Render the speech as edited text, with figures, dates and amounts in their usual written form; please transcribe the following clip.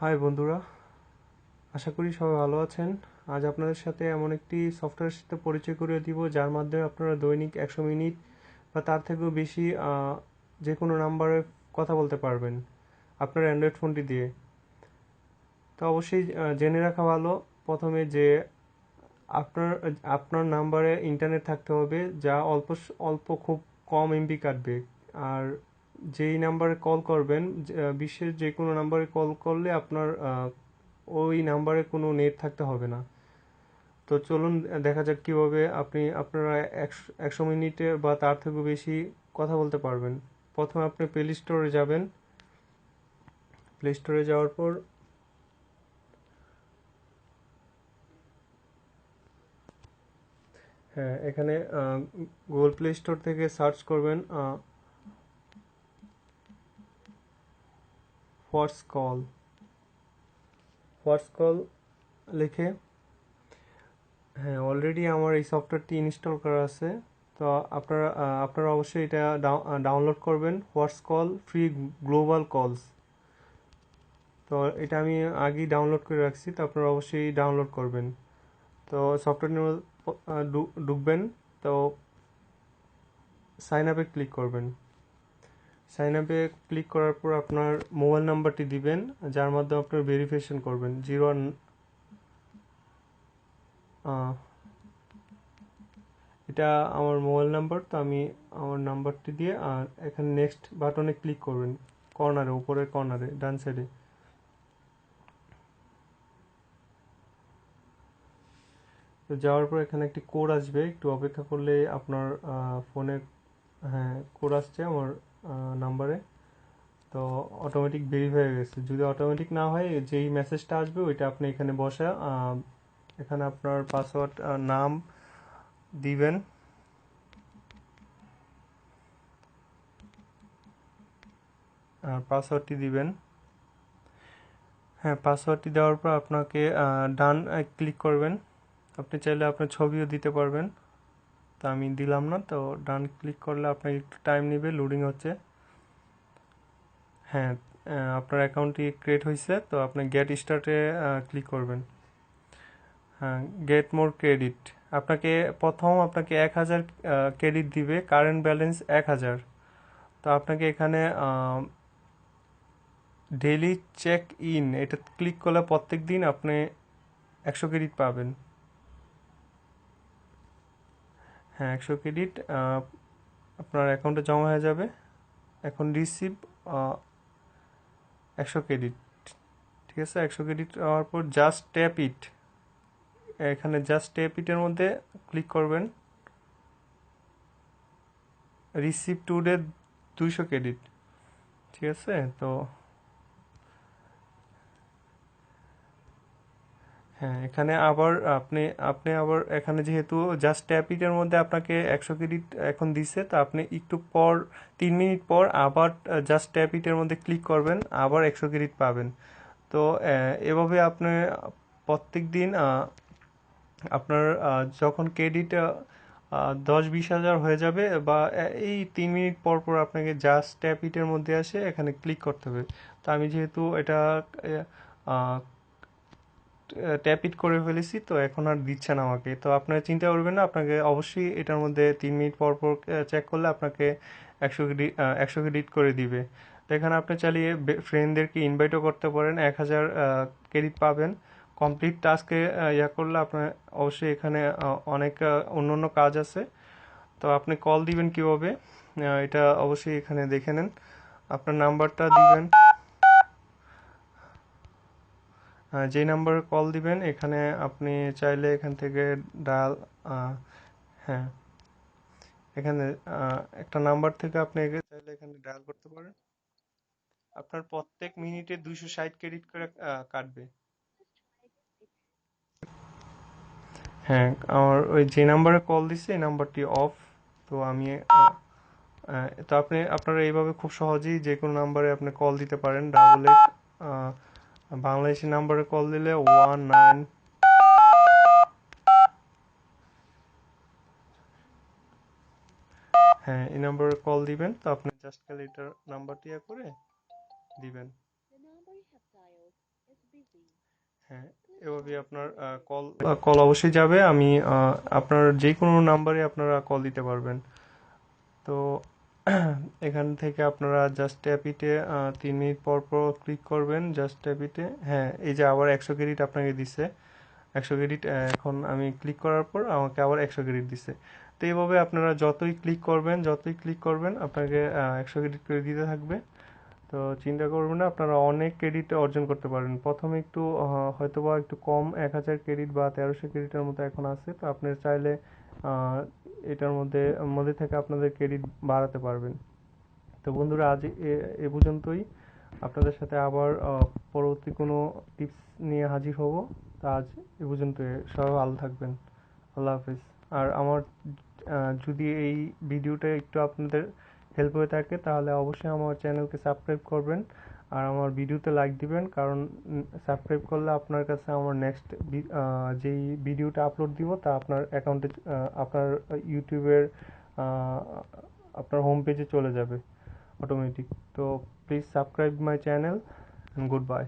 High বন্ধুরা, আশা করি সবাই ভালো আছেন। আজ আপনাদের সাথে এমন একটি সফটওয়্যারের সাথে পরিচয় করিয়ে দিব যার মাধ্যমে আপনারা দৈনিক 100 মিনিট বা তার থেকেও বেশি যে কোনো নাম্বারে কথা বলতে পারবেন আপনার অ্যান্ড্রয়েড ফোনটি দিয়ে। তো অবশ্যই জেনে রাখা ভালো প্রথমে যে আপনার আপনার নাম্বারে ইন্টারনেট থাকতে হবে, যা অল্প অল্প খুব কম এমবি কাটবে। আর যেই নাম্বারে কল করবেন, বিশ্বের যে কোনো নাম্বারে কল করলে আপনার ওই নাম্বারে কোনো নেট থাকতে হবে না। তো চলুন দেখা যাক কিভাবে আপনারা 100 মিনিটে বা তার থেকেও বেশি কথা বলতে পারবেন। প্রথমে আপনি প্লে স্টোরে যাবেন। প্লে স্টোরে যাওয়ার পর হ্যাঁ, এখানে গুগল প্লে স্টোর থেকে সার্চ করবেন হোয়াটস কল। হোয়াটস কল লিখে, হ্যাঁ, অলরেডি আমার এই সফটওয়্যারটি ইনস্টল করা আছে। তো আপনারা অবশ্যই এটা ডাউনলোড করবেন, হোয়াটস কল ফ্রি গ্লোবাল কলস। তো এটা আমি আগেই ডাউনলোড করে রাখছি, তো আপনারা অবশ্যই ডাউনলোড করবেন। তো সফটওয়্যার ঢুকবেন। তো সাইন আপে ক্লিক করবেন। সাইন আপে ক্লিক করার পর আপনার মোবাইল নাম্বারটি দিবেন, যার মাধ্যমে আপনার ভেরিফিকেশন করবেন। এটা আমার মোবাইল নাম্বার, তো আমি আমার নাম্বারটি দিয়ে আর এখানে নেক্সট বাটনে ক্লিক করবেন, কর্নারে, উপরের কর্নারে ডান সাইডে। তো যাওয়ার পর এখানে একটি কোড আসবে, একটু অপেক্ষা করলে আপনার ফোনে, হ্যাঁ, কোড আসছে আমার নাম্বারে। তো অটোমেটিক ভেরিফাই হয়ে গেছে। যদি অটোমেটিক না হয়, যেই মেসেজটা আসবে ওইটা আপনি এখানে বসে এখানে আপনার পাসওয়ার্ড, নাম দিবেন। আর পাসওয়ার্ডটি দিবেন। হ্যাঁ, পাসওয়ার্ডটি দেওয়ার পর আপনাকে ডান ক্লিক করবেন। আপনি চাইলে আপনার ছবিও দিতে পারবেন, তো আমি দিলাম না। তো ডান ক্লিক করলে আপনার একটু টাইম নেবে, লোডিং হচ্ছে। হ্যাঁ, আপনার অ্যাকাউন্টটি ক্রিয়েট হয়েছে, তো আপনি গেট স্টার্টে ক্লিক করবেন। হ্যাঁ, গেট মোর ক্রেডিট। আপনাকে 1000 ক্রেডিট দিবে, কারেন্ট ব্যালেন্স 1000। তো আপনাকে এখানে ডেইলি চেক ইন এটা ক্লিক করলে প্রত্যেক দিন আপনি 100 ক্রেডিট পাবেন। হ্যাঁ, 100 ক্রেডিট আপনার অ্যাকাউন্টে জমা হয়ে যাবে। এখন রিসিভ 100 ক্রেডিট। ঠিক আছে, 100 ক্রেডিট হওয়ার পর জাস্ট ট্যাপ ইট, এখানে জাস্ট ট্যাপ ইটের মধ্যে ক্লিক করবেন। Receive today 200 credit. ঠিক আছে, তো হ্যাঁ, এখানে আবার আপনি আপনি আবার এখানে যেহেতু জাস্ট ট্যাপ ইটের মধ্যে আপনাকে 100 ক্রেডিট এখন দিচ্ছে, তো আপনি একটু পর 3 মিনিট পর আবার জাস্ট ট্যাপ ইটের মধ্যে ক্লিক করবেন, আবার 100 ক্রেডিট পাবেন। তো এভাবে আপনি প্রত্যেক দিন আপনার যখন ক্রেডিট 10-20 হাজার হয়ে যাবে, বা এই 3 মিনিট পর পর আপনাকে জাস্ট ট্যাপ ইটের মধ্যে আসে এখানে ক্লিক করতে হবে। তো আমি যেহেতু এটা ট্যাপ ইট করে ফেলেছি, তো এখন আর দিচ্ছে না আমাকে। তো আপনারা চিন্তা করবেন না, আপনাকে অবশ্যই এটার মধ্যে 3 মিনিট পর পর চেক করলে আপনাকে 100 ক্রেডিট করে দিবে। তো এখানে আপনি চালিয়ে ফ্রেন্ডদেরকে ইনভাইটও করতে পারেন, 1000 ক্রেডিট পাবেন। কমপ্লিট টাস্কে ইয়া করলে আপনার অবশ্যই এখানে অনেক অন্য অন্য কাজ আছে। তো আপনি কল দিবেন কিভাবে, এটা অবশ্যই এখানে দেখে নেন। আপনার নাম্বারটা দিবেন, যেই নাম্বারে কল দিবেন এখানে আপনি চাইলে এখান থেকে ডায়াল, হ্যাঁ, এখানে একটা নাম্বার থেকে আপনি চাইলে এখানে ডায়াল করতে পারেন। আপনার প্রত্যেক মিনিটে 260 ক্রেডিট করে কাটবে। হ্যাঁ, আমার ওই যে নাম্বারে কল দিচ্ছে এই নাম্বারটি অফ। তো আমি তো আপনারা এইভাবে খুব সহজেই যে কোনো নাম্বারে আপনি কল দিতে পারেন। 88 বাংলাদেশি নাম্বারে কল দিলে 19, হ্যাঁ, এই নাম্বারে কল দিবেন। তো আপনি জাস্ট খালি এটার নাম্বারটি করে দিবেন। হ্যাঁ, এভাবে আপনার কল অবশ্যই যাবে। আমি আপনার যে কোনো নাম্বারে আপনারা কল দিতে পারবেন। তো এখান থেকে আপনারা জাস্ট ট্যাপ ইটে 3 মিনিট পর পর ক্লিক করবেন, জাস্ট ট্যাপ ইটে। হ্যাঁ, এই যে আবার 100 ক্রেডিট আপনাকে দিছে, 100 ক্রেডিট। এখন আমি ক্লিক করার পর আমাকে আবার 100 ক্রেডিট দিছে। তো এইভাবে আপনারা যতই ক্লিক করবেন আপনাকে 100 ক্রেডিট করে দিতে থাকবে। তো চিন্তা করবেন না, আপনারা অনেক ক্রেডিট অর্জন করতে পারবেন। প্রথমে একটু হয়তোবা একটু কম, 1000 ক্রেডিট বা 1300 ক্রেডিটের মতো এখন আছে। তো আপনি চাইলে আহ, এটার মধ্যে মধ্যে থেকে আপনাদের ক্রেডিট বাড়াতে পারবেন। তো বন্ধুরা, আজ এ পর্যন্তই। আপনাদের সাথে আবার পরবর্তী কোনো টিপস নিয়ে হাজির হব। তা আজ এ পর্যন্তই। সবাই ভালো থাকবেন। আল্লাহ হাফিজ। আর আমার যদি এই ভিডিওটা একটু আপনাদের হেল্প হয়ে থাকে তাহলে অবশ্যই আমার চ্যানেলকে সাবস্ক্রাইব করবেন আর আমার ভিডিওতে লাইক দিবেন, কারণ সাবস্ক্রাইব করলে আপনার কাছে আমার নেক্সট যেই ভিডিওটা আপলোড দিব তা আপনার অ্যাকাউন্টে, আপনার ইউটিউবের আপনার হোম পেজে চলে যাবে অটোমেটিক। তো please subscribe my channel, and goodbye.